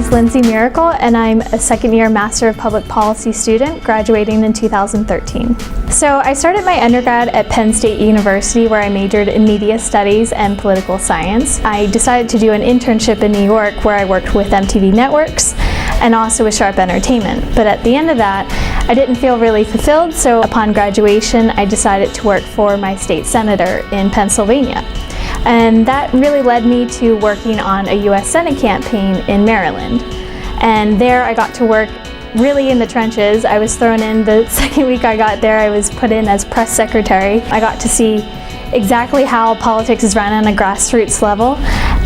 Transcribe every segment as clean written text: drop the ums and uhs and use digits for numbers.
is Lindsay Miracle, and I'm a second-year Master of Public Policy student graduating in 2013. So I started my undergrad at Penn State University, where I majored in media studies and political science. I decided to do an internship in New York where I worked with MTV Networks and also with Sharp Entertainment. But at the end of that, I didn't feel really fulfilled, so upon graduation I decided to work for my state senator in Pennsylvania. And that really led me to working on a U.S. Senate campaign in Maryland. And there I got to work really in the trenches. I was thrown in the second week I got there. I was put in as press secretary. I got to see exactly how politics is run on a grassroots level.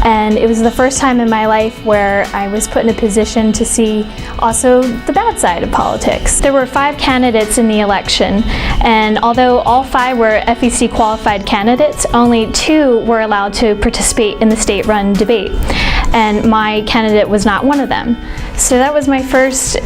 And it was the first time in my life where I was put in a position to see also the bad side of politics. There were 5 candidates in the election, and although all 5 were FEC qualified candidates, only 2 were allowed to participate in the state-run debate. And my candidate was not one of them. So that was my first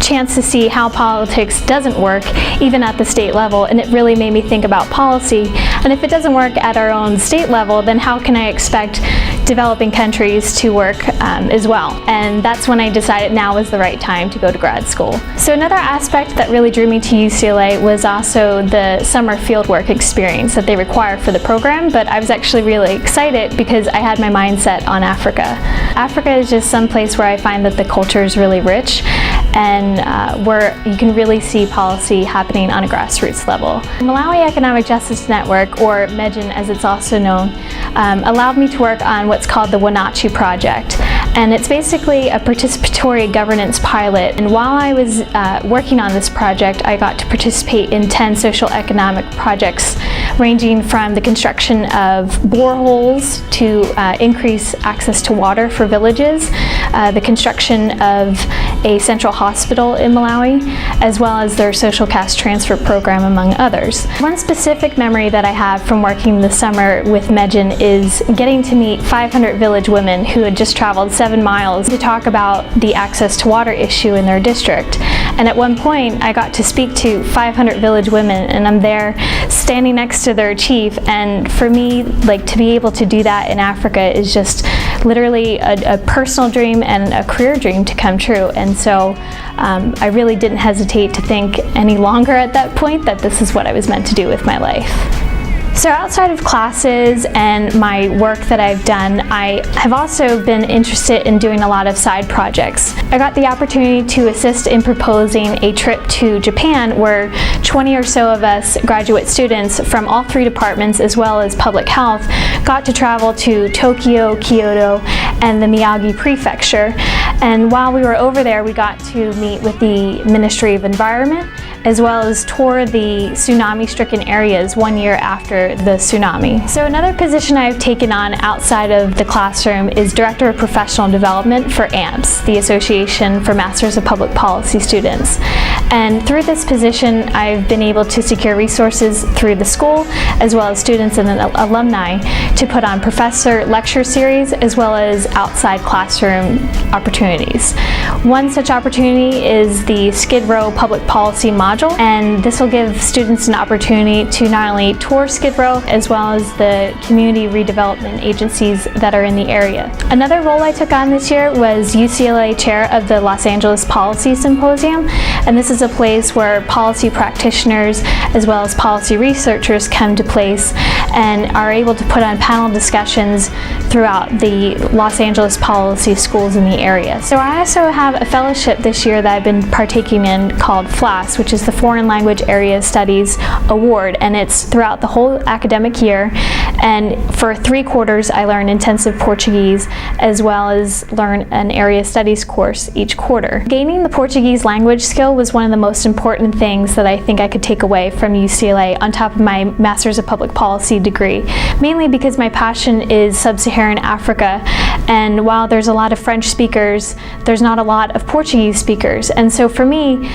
chance to see how politics doesn't work, even at the state level, and it really made me think about policy. And if it doesn't work at our own state level, then how can I expect developing countries to work as well? And that's when I decided now was the right time to go to grad school. So another aspect that really drew me to UCLA was also the summer fieldwork experience that they require for the program, but I was actually really excited because I had my mind set on Africa. Africa is just some place where I find that the culture is really rich and where you can really see policy happening on a grassroots level. Malawi Economic Justice Network, or MEGIN as it's also known, allowed me to work on what's called the Wananchi Project. And it's basically a participatory governance pilot. And while I was working on this project, I got to participate in 10 social economic projects ranging from the construction of boreholes to increase access to water for villages, the construction of a central hospital in Malawi, as well as their social cash transfer program, among others. One specific memory that I have from working this summer with MEGIN is getting to meet 500 village women who had just traveled 7 miles to talk about the access to water issue in their district. And at one point I got to speak to 500 village women, and I'm there standing next to their chief, and for me, like, to be able to do that in Africa is just literally a personal dream and a career dream to come true. And so I really didn't hesitate to think any longer at that point that this is what I was meant to do with my life. So outside of classes and my work that I've done, I have also been interested in doing a lot of side projects. I got the opportunity to assist in proposing a trip to Japan where 20 or so of us graduate students from all 3 departments, as well as public health, got to travel to Tokyo, Kyoto, and the Miyagi Prefecture. And while we were over there, we got to meet with the Ministry of Environment, as well as tour the tsunami-stricken areas 1 year after the tsunami. So another position I've taken on outside of the classroom is Director of Professional Development for AMPS, the Association for Masters of Public Policy Students. And through this position, I've been able to secure resources through the school, as well as students and alumni, to put on professor lecture series, as well as outside classroom opportunities. One such opportunity is the Skid Row Public Policy module, and this will give students an opportunity to not only tour Skid Row, as well as the community redevelopment agencies that are in the area. Another role I took on this year was UCLA Chair of the Los Angeles Policy Symposium, and this is a place where policy practitioners as well as policy researchers come to place and are able to put on panel discussions throughout the Los Angeles policy schools in the area. So I also have a fellowship this year that I've been partaking in called FLAS, which is the Foreign Language Area Studies Award, and it's throughout the whole academic year. And for 3 quarters I learn intensive Portuguese, as well as learn an area studies course each quarter. Gaining the Portuguese language skill was one of the most important things that I think I could take away from UCLA on top of my Master's of Public Policy degree, mainly because my passion is Sub-Saharan Africa, and while there's a lot of French speakers, there's not a lot of Portuguese speakers. And so for me,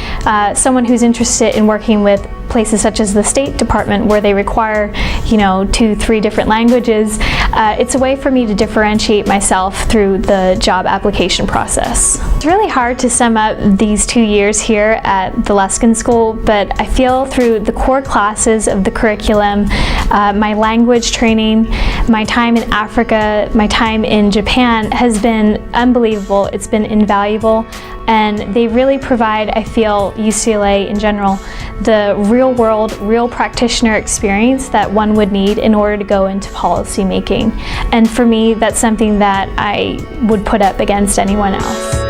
someone who's interested in working with places such as the State Department, where they require, 2-3 different languages, it's a way for me to differentiate myself through the job application process. It's really hard to sum up these 2 years here at the Luskin School, but I feel through the core classes of the curriculum, my language training, My time in Africa, my time in Japan has been unbelievable. It's been invaluable, and they really provide, I feel, UCLA in general, the real world, real practitioner experience that one would need in order to go into policy making. And for me, that's something that I would put up against anyone else.